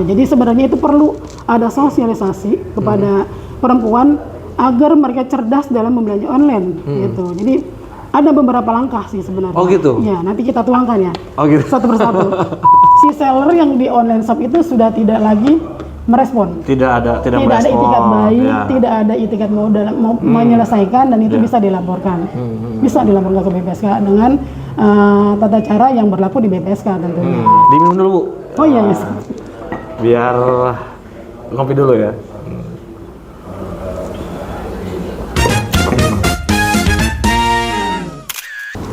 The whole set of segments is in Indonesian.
Jadi sebenarnya itu perlu ada sosialisasi kepada perempuan agar mereka cerdas dalam membelanja online gitu. Jadi ada beberapa langkah sih sebenarnya. Oh gitu? Ya, nanti kita tuangkan ya. Oh gitu? Satu persatu. Si seller yang di online shop itu sudah tidak lagi merespon. Tidak ada itikat baik, ya. tidak ada itikat mau menyelesaikan, dan itu bisa dilaporkan. Bisa dilaporkan ke BPSK dengan tata cara yang berlaku di BPSK tentunya. Diminum dulu, Bu. Oh iya, yes. Biar ngopi dulu ya.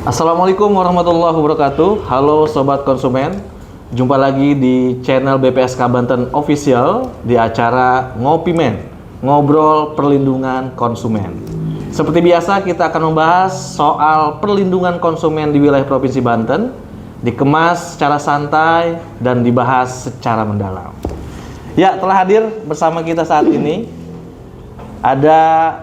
Assalamualaikum warahmatullahi wabarakatuh. Halo Sobat Konsumen, jumpa lagi di channel BPSK Banten Official di acara Ngopi Men, Ngobrol Perlindungan Konsumen. Seperti biasa kita akan membahas soal perlindungan konsumen di wilayah Provinsi Banten, dikemas secara santai dan dibahas secara mendalam. Ya, telah hadir bersama kita saat ini ada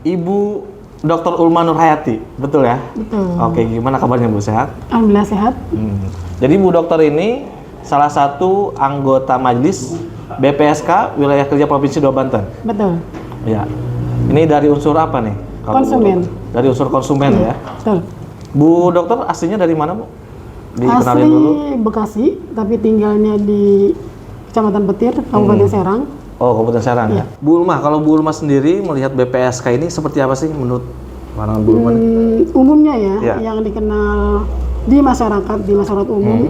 Ibu Dr. Ulma Nurhayati, betul ya? Betul. Oke, gimana kabarnya Bu? Sehat? Alhamdulillah sehat. Jadi Bu Dokter ini salah satu anggota majelis BPSK Wilayah Kerja Provinsi 2 Banten. Betul. Ya, ini dari unsur apa nih? Konsumen. Dari unsur konsumen ya. Betul. Bu Dokter aslinya dari mana Bu? Asli dulu. Bekasi, tapi tinggalnya di Kecamatan Petir, Kabupaten Serang. Oh, Kabupaten Serang ya. Iya. Bu Ulma, kalau Bu Ulma sendiri melihat BPSK ini seperti apa sih menurut pandangan Bu Ulma? Umumnya ya, Ya. yang dikenal di masyarakat umum,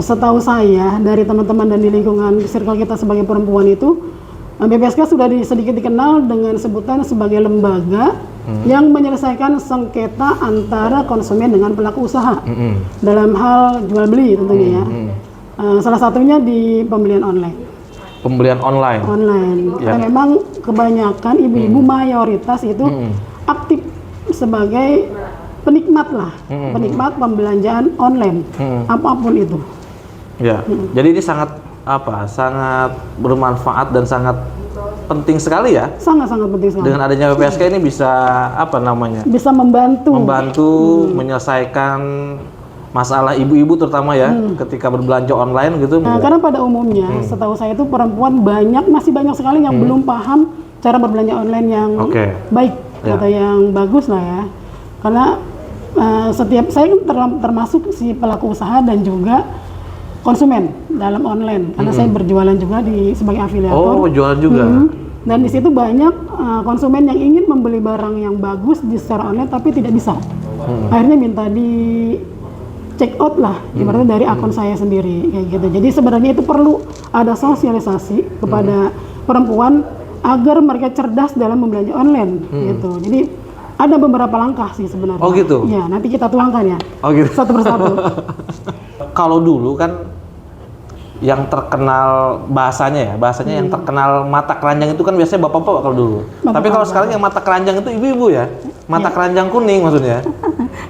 setahu saya dari teman-teman dan di lingkungan circle kita sebagai perempuan itu, BPSK sudah sedikit dikenal dengan sebutan sebagai lembaga yang menyelesaikan sengketa antara konsumen dengan pelaku usaha dalam hal jual beli tentunya ya. Salah satunya di pembelian online. Pembelian online. Karena memang kebanyakan ibu-ibu mayoritas itu aktif sebagai penikmat lah, penikmat pembelanjaan online, apapun itu. Ya. Jadi ini sangat sangat bermanfaat dan sangat penting sekali ya. Sangat-sangat penting sekali. Dengan adanya BPSK ini bisa Bisa membantu menyelesaikan masalah ibu-ibu terutama ya ketika berbelanja online gitu. Karena pada umumnya setahu saya itu perempuan masih banyak sekali yang belum paham cara berbelanja online yang baik atau yang bagus lah ya. Karena setiap saya termasuk si pelaku usaha dan juga konsumen dalam online, karena saya berjualan juga sebagai afiliator. Oh, jualan juga. Dan di situ banyak konsumen yang ingin membeli barang yang bagus secara online tapi tidak bisa. Akhirnya minta di check out lah, ibaratnya dari akun saya sendiri kayak gitu. Jadi sebenarnya itu perlu ada sosialisasi kepada perempuan agar mereka cerdas dalam membelanja online gitu. Jadi ada beberapa langkah sih sebenarnya. Oh gitu? Ya, nanti kita tuangkan ya. Oh gitu. Satu persatu. Kalau dulu kan yang terkenal bahasanya yang terkenal mata keranjang itu kan biasanya bapak-bapak kalau dulu. Tapi kalau sekarang yang mata keranjang itu ibu-ibu ya. Mata keranjang kuning maksudnya.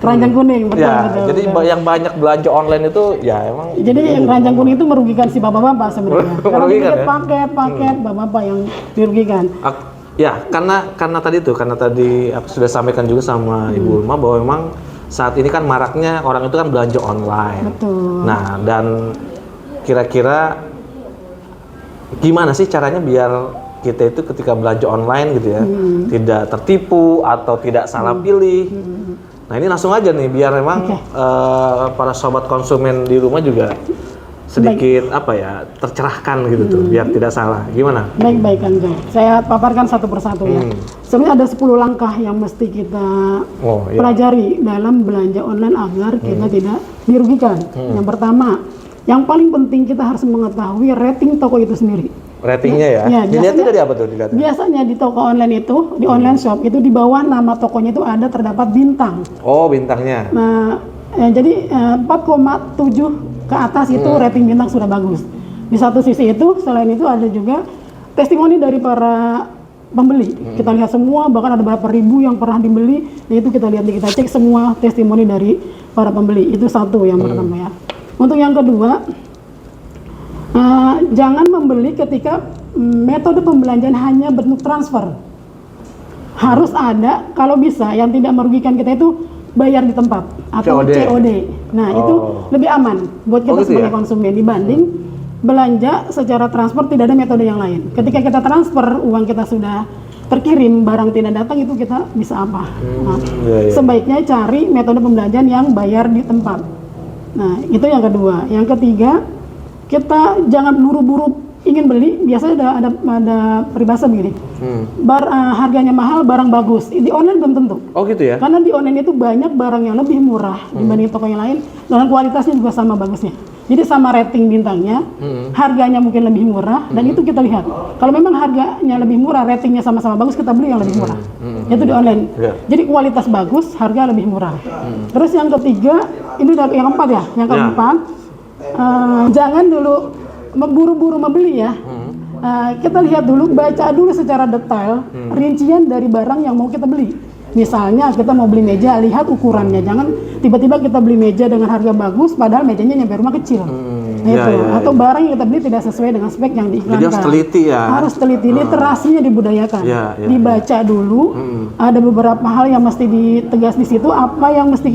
Keranjang kuning, betul, ya, betul. Jadi betul. yang banyak belanja online itu ya emang. Jadi yang keranjang kuning itu merugikan si bapak-bapak sebenarnya. Karena Merugikan dikit ya? paket bapak-bapak yang dirugikan. Ya, karena tadi aku sudah sampaikan juga sama Ibu Ulma bahwa memang saat ini kan maraknya orang itu kan belanja online. Betul. Nah, dan kira-kira gimana sih caranya biar kita itu ketika belanja online gitu ya tidak tertipu atau tidak salah pilih. Nah, ini langsung aja nih biar memang para sobat konsumen di rumah juga sedikit tercerahkan gitu tuh biar tidak salah. Gimana? Baik Kang Jai. Saya paparkan satu persatu ya. Sebenarnya ada 10 langkah yang mesti kita pelajari dalam belanja online agar kita tidak dirugikan. Yang pertama, yang paling penting kita harus mengetahui rating toko itu sendiri. Ratingnya ya? Dilihatnya dari apa tuh? Biasanya di toko online itu, di online shop itu di bawah nama tokonya itu terdapat bintang. Oh, bintangnya. Nah, jadi 4,7 ke atas itu rating bintang sudah bagus. Di satu sisi itu, selain itu ada juga testimoni dari para pembeli. Kita lihat semua, bahkan ada berapa ribu yang pernah dibeli, itu kita lihat, kita cek semua testimoni dari para pembeli. Itu satu yang pertama ya. Untuk yang kedua, jangan membeli ketika metode pembelanjaan hanya bentuk transfer. Harus ada, kalau bisa, yang tidak merugikan kita itu bayar di tempat atau COD. Nah, itu lebih aman buat kita sebagai konsumen dibanding belanja secara transfer tidak ada metode yang lain. Ketika kita transfer uang kita sudah terkirim, barang tidak datang, itu kita bisa apa? Nah, sebaiknya cari metode pembelanjaan yang bayar di tempat. Nah, itu yang kedua. Yang ketiga, kita jangan buru-buru ingin beli. Biasanya ada peribahasa begini, harganya mahal, barang bagus. Di online belum tentu. Oh gitu ya? Karena di online itu banyak barang yang lebih murah dibanding toko yang lain, dan kualitasnya juga sama bagusnya. Jadi sama rating bintangnya, harganya mungkin lebih murah, dan itu kita lihat. Kalau memang harganya lebih murah, ratingnya sama-sama bagus, kita beli yang lebih murah. Itu di online. Jadi kualitas bagus, harga lebih murah. Terus yang ketiga, ini yang keempat ya. Yang keempat, jangan dulu buru-buru membeli ya. Kita lihat dulu, baca dulu secara detail rincian dari barang yang mau kita beli. Misalnya kita mau beli meja, lihat ukurannya. Jangan tiba-tiba kita beli meja dengan harga bagus, padahal mejanya nyampe rumah kecil. Atau barang yang kita beli tidak sesuai dengan spek yang diiklankan. Jadi harus teliti ya. Harus teliti, literasinya dibudayakan. Dibaca dulu. Ada beberapa hal yang mesti ditegas di situ. Apa yang mesti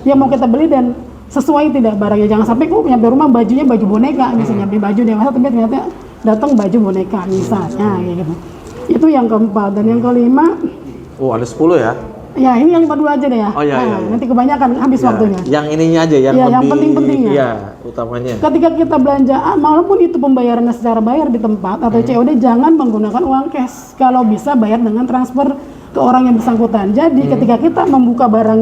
yang mau kita beli dan sesuai tidak barangnya. Jangan sampai nyampe rumah bajunya baju boneka, misalnya beli baju dewasa tapi ternyata datang baju boneka misalnya gitu. Itu yang keempat. Dan yang kelima, ada 10 ya? Ya, ini yang 5 dulu aja deh ya. Nanti kebanyakan habis waktunya. Yang ininya aja, yang yang lebih penting-pentingnya. Iya, utamanya. Ketika kita belanja, walaupun itu pembayarannya secara bayar di tempat atau COD, jangan menggunakan uang cash. Kalau bisa bayar dengan transfer ke orang yang bersangkutan. Jadi ketika kita membuka barang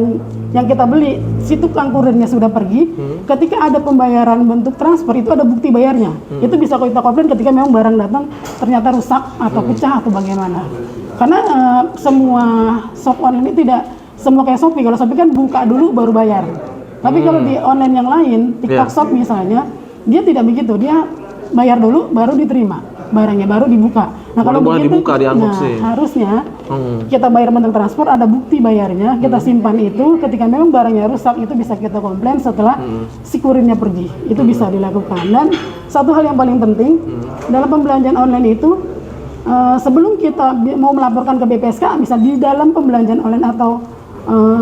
yang kita beli, si tukang kurirnya sudah pergi, ketika ada pembayaran bentuk transfer, itu ada bukti bayarnya. Itu bisa kita komplain ketika memang barang datang ternyata rusak atau pecah atau bagaimana. Karena semua shop online ini tidak semua kayak Shopee. Kalau Shopee kan buka dulu baru bayar. Tapi kalau di online yang lain, TikTok Shop misalnya, dia tidak begitu. Dia bayar dulu baru diterima barangnya, baru dibuka. Nah, kalau begitu, dibuka, di unboxing. Harusnya kita bayar bentuk transfer, ada bukti bayarnya, kita simpan itu. Ketika memang barangnya rusak, itu bisa kita komplain setelah si kurirnya pergi. Itu bisa dilakukan. Dan satu hal yang paling penting dalam pembelanjaan online itu, sebelum kita mau melaporkan ke BPSK, misalnya di dalam pembelanjaan online atau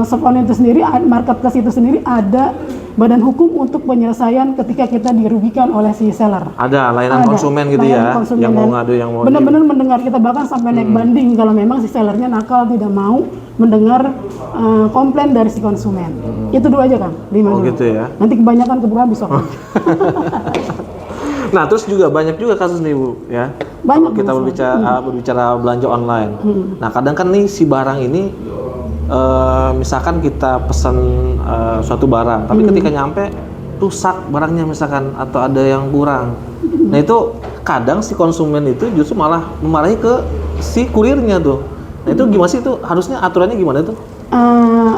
shop online itu sendiri, marketplace itu sendiri ada badan hukum untuk penyelesaian ketika kita dirugikan oleh si seller. Ada layanan konsumen gitu ya, yang mau ngadu, yang mau benar-benar mendengar. Kita bahkan sampai naik banding kalau memang si sellernya nakal, tidak mau mendengar komplain dari si konsumen. Itu dulu aja Kang, 5 dulu. Gitu ya. Nanti kebanyakan keburu besok. Nah, terus juga banyak juga kasus nih Bu ya. Banyak kalau kita berbicara belanja online. Nah, kadang kan nih si barang ini misalkan kita pesan suatu barang, tapi ketika nyampe rusak barangnya misalkan, atau ada yang kurang. Nah, itu kadang si konsumen itu justru malah memarahi ke si kurirnya tuh. Nah, itu gimana sih, itu harusnya aturannya gimana tuh?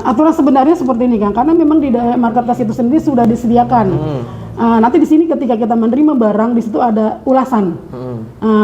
Aturan sebenarnya seperti ini Kang, karena memang di marketplace itu sendiri sudah disediakan. Nanti di sini ketika kita menerima barang, di situ ada ulasan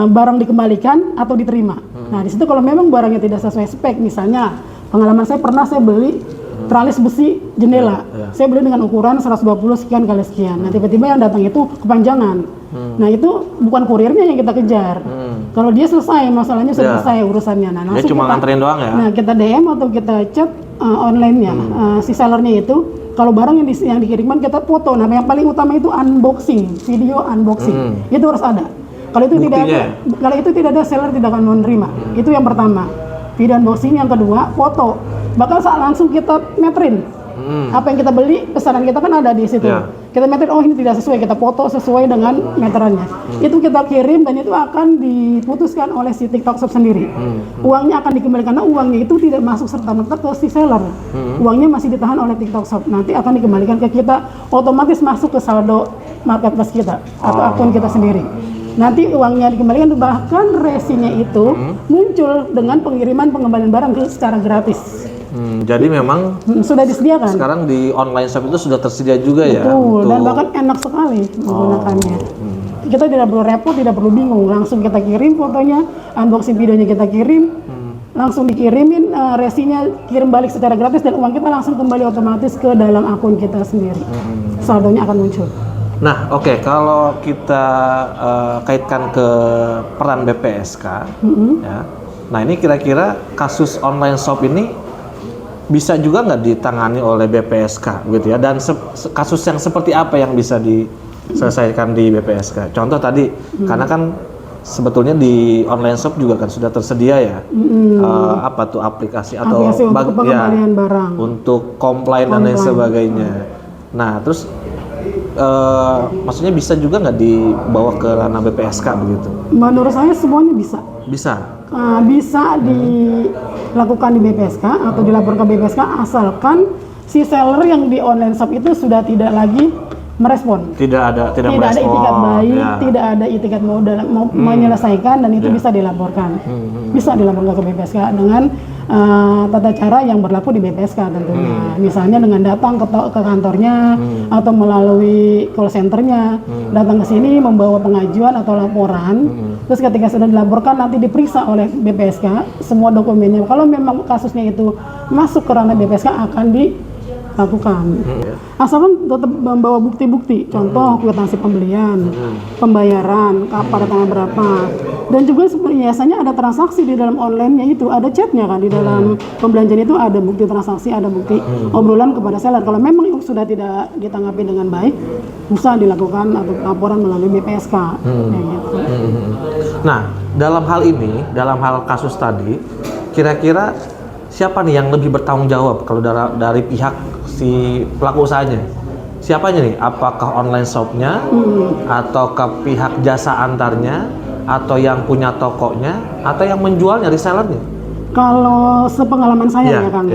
barang dikembalikan atau diterima. Nah, di situ kalau memang barangnya tidak sesuai spek, misalnya pengalaman saya pernah saya beli tralis besi jendela, saya beli dengan ukuran 120 sekian kali sekian. Nah, tiba-tiba yang datang itu kepanjangan. Nah, itu bukan kurirnya yang kita kejar. Kalau dia selesai, masalahnya sudah selesai urusannya. Nah, dia cuma nganterin doang ya. Nah, kita DM atau kita chat online-nya si sellernya itu. Kalau barang yang dikirimkan kita foto. Nah, yang paling utama itu unboxing, video unboxing. Itu harus ada. Kalau itu tidak ada, seller tidak akan menerima. Itu yang pertama. Video unboxing. Yang kedua, foto. Bahkan saat langsung kita meterin. Apa yang kita beli, pesanan kita kan ada di situ. Kita meterin, oh ini tidak sesuai, kita foto sesuai dengan meterannya. Itu kita kirim dan itu akan diputuskan oleh si TikTok Shop sendiri. Uangnya akan dikembalikan, karena uangnya itu tidak masuk serta-merta ke si seller. Uangnya masih ditahan oleh TikTok Shop. Nanti akan dikembalikan ke kita, otomatis masuk ke saldo marketplace kita atau akun kita sendiri. Nanti uangnya dikembalikan, bahkan resinya itu muncul dengan pengembalian barang secara gratis. Jadi memang sudah disediakan. Sekarang di online shop itu sudah tersedia juga. Betul, ya. Betul. Dan bahkan enak sekali menggunakannya. Kita tidak perlu repot, tidak perlu bingung. Langsung kita kirim fotonya, unboxing videonya kita kirim, langsung dikirimin resinya, kirim balik secara gratis, dan uang kita langsung kembali otomatis ke dalam akun kita sendiri. Saldonya akan muncul. Nah, oke, kalau kita kaitkan ke peran BPSK, ya. Nah, ini kira-kira kasus online shop ini bisa juga nggak ditangani oleh BPSK gitu ya, dan kasus yang seperti apa yang bisa selesaikan di BPSK. Contoh tadi, karena kan sebetulnya di online shop juga kan sudah tersedia ya, apa tuh aplikasi atau Aplikasi untuk pengembalian barang. untuk komplain dan lain sebagainya. Nah, terus maksudnya bisa juga nggak dibawa ke ranah BPSK begitu? Menurut saya semuanya bisa. Bisa. Bisa dilakukan di BPSK atau dilaporkan ke BPSK asalkan si seller yang di online shop itu sudah tidak lagi merespon. Tidak ada itikat baik, tidak ada itikat mau menyelesaikan, dan itu bisa dilaporkan. Bisa dilaporkan ke BPSK dengan tata cara yang berlaku di BPSK tentunya. Misalnya dengan datang ke kantornya atau melalui call centernya, datang ke sini membawa pengajuan atau laporan. Terus ketika sudah dilaporkan nanti diperiksa oleh BPSK semua dokumennya. Kalau memang kasusnya itu masuk ke ranah BPSK akan dilakukan. Asalkan tetap membawa bukti-bukti, contoh kwitansi pembelian, pembayaran, pada tanggal berapa, dan juga biasanya ada transaksi di dalam online-nya itu, ada chatnya kan di dalam pembelanjaan itu, ada bukti transaksi, ada bukti obrolan kepada seller. Kalau memang itu sudah tidak ditanggapi dengan baik, bisa dilakukan atau laporan melalui BPSK. Gitu. Nah, dalam hal ini, dalam hal kasus tadi, kira-kira siapa nih yang lebih bertanggung jawab kalau dari pihak si pelaku usahanya? Siapanya nih? Apakah online shopnya, atau ke pihak jasa antarnya, atau yang punya tokonya, atau yang menjualnya, resellernya? Kalau sepengalaman saya ya Kang,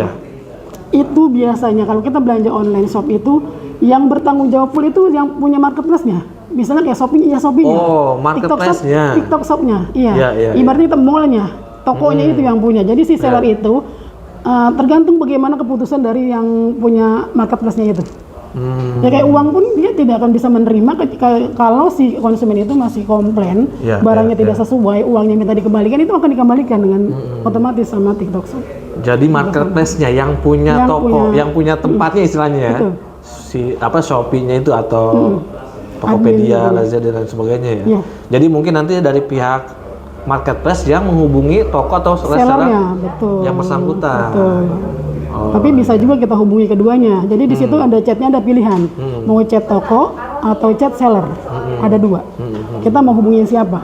itu biasanya kalau kita belanja online shop itu yang bertanggung jawab full itu yang punya marketplace-nya. Misalnya kayak Shopee-nya. Oh, marketplace-nya. TikTok shop-nya. Iya. Ibaratnya itu mall-nya, tokonya itu yang punya. Jadi si seller itu tergantung bagaimana keputusan dari yang punya marketplace-nya itu. Ya kayak uang pun dia tidak akan bisa menerima kalau si konsumen itu masih komplain, barangnya tidak sesuai, uangnya minta dikembalikan, itu akan dikembalikan dengan otomatis sama TikTok shop. Jadi marketplace-nya yang punya toko, yang punya tempatnya istilahnya ya. Si Shopee-nya itu atau Tokopedia, Lazada dan sebagainya ya. Jadi mungkin nanti dari pihak marketplace yang menghubungi toko atau reseller yang bersangkutan. Tapi bisa juga kita hubungi keduanya. Jadi di situ ada chatnya, ada pilihan. Mau chat toko atau chat seller. Ada dua. Kita mau hubungi siapa?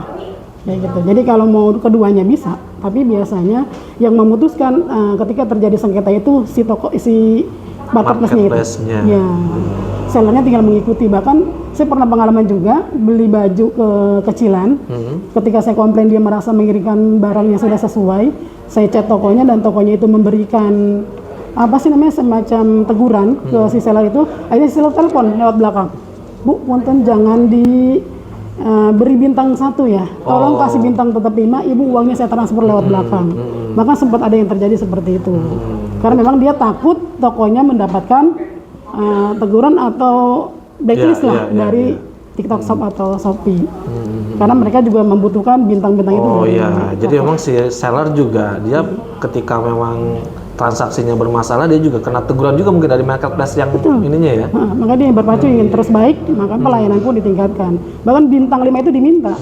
Kayak gitu. Jadi kalau mau keduanya bisa. Tapi biasanya yang memutuskan ketika terjadi sengketa itu si marketplace-nya itu. Ya. Sellernya tinggal mengikuti. Bahkan saya pernah pengalaman juga beli baju kecilan. Ketika saya komplain dia merasa mengirimkan barang yang sudah sesuai, saya chat tokonya dan tokonya itu memberikan semacam teguran ke si seller itu. Akhirnya si seller telepon lewat belakang, "Bu, punten jangan beri bintang 1 ya, tolong kasih bintang tetap 5, Ibu uangnya saya transfer lewat belakang." Bahkan sempat ada yang terjadi seperti itu. Karena memang dia takut tokonya mendapatkan teguran atau blacklist dari TikTok Shop atau Shopee. Karena mereka juga membutuhkan bintang-bintang itu. Oh iya, jadi memang si seller juga dia ketika memang transaksinya bermasalah, dia juga kena teguran juga mungkin dari marketplace yang ininya ya. Maka dia berpacu ingin terus baik, maka pelayanan pun ditingkatkan. Bahkan bintang 5 itu diminta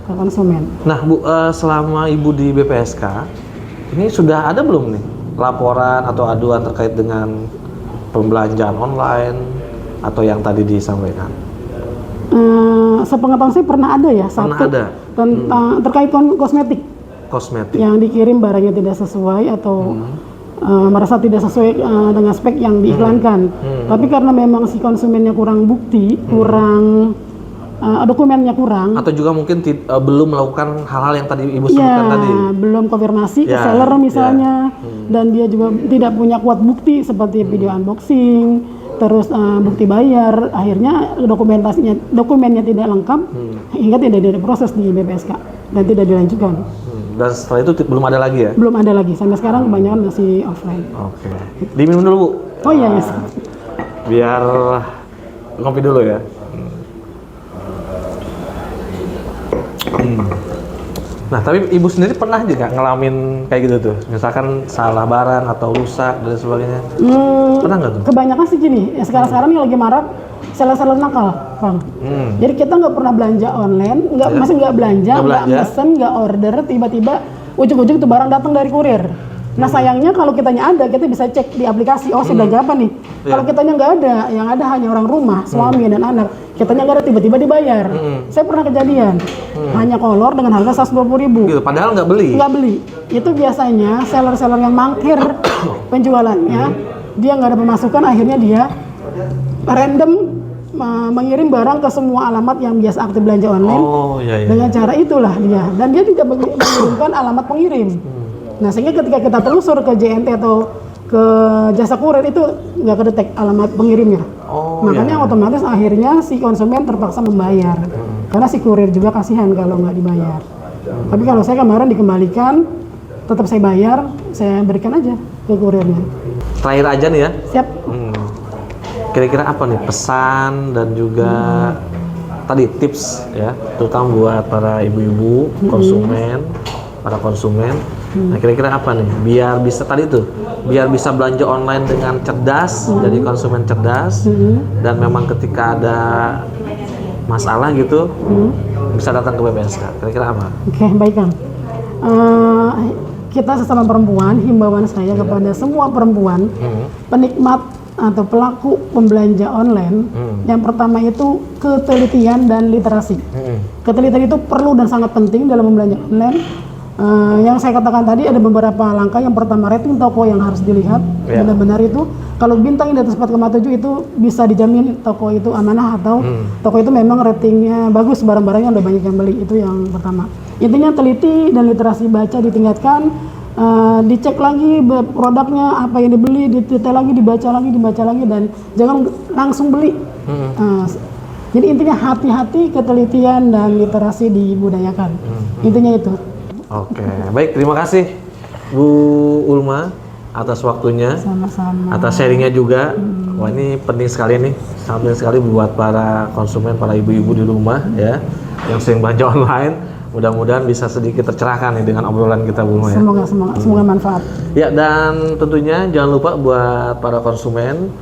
ke konsumen. Nah Bu, selama Ibu di BPSK, ini sudah ada belum nih laporan atau aduan terkait dengan pembelanjaan online atau yang tadi disampaikan? Sepengetahuan saya pernah ada ya, satu tentang terkait kosmetik yang dikirim barangnya tidak sesuai atau merasa tidak sesuai dengan spek yang diiklankan. Tapi karena memang si konsumennya kurang bukti, kurang dokumennya kurang, atau juga mungkin belum melakukan hal-hal yang tadi Ibu sebutkan tadi. Belum konfirmasi ke seller misalnya, dan dia juga tidak punya kuat bukti seperti video unboxing, terus bukti bayar, akhirnya dokumennya tidak lengkap, hingga tidak diproses di BPSK dan tidak dilanjutkan. Dan setelah itu belum ada lagi ya? Belum ada lagi, sampai sekarang kebanyakan masih offline. Oke. Diminum dulu Bu. Oh iya, biar ngopi dulu ya. Nah, tapi Ibu sendiri pernah juga ngalamin kayak gitu tuh? Misalkan salah barang atau rusak dan sebagainya? Pernah nggak tuh? Kebanyakan sih gini, ya sekarang ini lagi marak seller-seller nakal, Bang. Jadi kita nggak pernah belanja online, nggak belanja, nggak pesen, nggak order, tiba-tiba ujuk-ujuk tuh barang datang dari kurir. Nah sayangnya kalau kitanya ada, kita bisa cek di aplikasi, oh saya belanja apa nih. Kalau kitanya nggak ada, yang ada hanya orang rumah, suami dan anak. Kitanya nggak ada, tiba-tiba dibayar. Saya pernah kejadian, hanya kolor dengan harga 120.000. Gitu, padahal nggak beli. Nggak beli. Itu biasanya seller-seller yang mangkir penjualannya, dia nggak ada pemasukan, akhirnya dia random mengirim barang ke semua alamat yang biasa aktif belanja online. Oh iya. Dengan cara itulah dia, dan dia tidak mengirimkan alamat pengirim. Nah sehingga ketika kita telusur ke JNT atau ke jasa kurir itu nggak kedetek alamat pengirimnya. Makanya otomatis akhirnya si konsumen terpaksa membayar. Karena si kurir juga kasihan kalau nggak dibayar. Tapi kalau saya kemarin dikembalikan, tetap saya bayar, saya berikan aja ke kurirnya. Terakhir aja nih ya. Siap. Kira-kira apa nih pesan dan juga tadi tips ya, terutama buat para ibu-ibu konsumen, para konsumen. Nah kira-kira apa nih biar bisa tadi tuh, biar bisa belanja online dengan cerdas, jadi konsumen cerdas, dan memang ketika ada masalah gitu bisa datang ke BPSK. Kira-kira apa? Oke, baik Kang. Kita sesama perempuan, himbauan saya kepada semua perempuan penikmat atau pelaku pembelanja online, yang pertama itu ketelitian dan literasi. Ketelitian itu perlu dan sangat penting dalam membelanja online. Yang saya katakan tadi ada beberapa langkah. Yang pertama, rating toko yang harus dilihat benar-benar itu. Kalau bintang di atas 4,7 itu bisa dijamin toko itu amanah atau toko itu memang ratingnya bagus, barang-barangnya udah banyak yang beli. Itu yang pertama. Intinya teliti dan literasi baca ditingkatkan, dicek lagi produknya apa yang dibeli, detail lagi, dibaca lagi, dan jangan langsung beli. Jadi intinya hati-hati, ketelitian dan literasi dibudayakan. Intinya itu. Oke, baik, terima kasih Bu Ulma atas waktunya, sama-sama, atas sharingnya juga. Wah ini penting sekali nih, sangat penting sekali buat para konsumen, para ibu-ibu di rumah ya, yang sering belanja online. Mudah-mudahan bisa sedikit tercerahkan nih dengan obrolan kita Bu Ulma ya. Semoga manfaat. Ya, dan tentunya jangan lupa buat para konsumen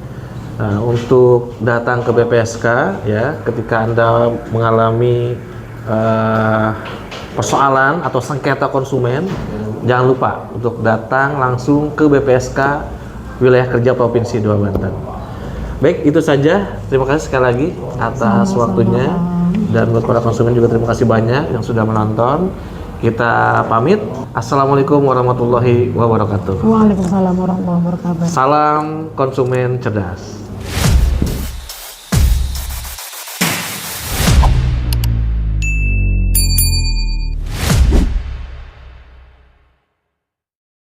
untuk datang ke BPSK ya ketika Anda mengalami persoalan atau sengketa konsumen. Jangan lupa untuk datang langsung ke BPSK Wilayah Kerja Provinsi 2 Banten. Baik, itu saja. Terima kasih sekali lagi atas waktunya. Dan buat para konsumen juga terima kasih banyak yang sudah menonton. Kita pamit. Assalamualaikum warahmatullahi wabarakatuh. Waalaikumsalam warahmatullahi wabarakatuh. Salam konsumen cerdas.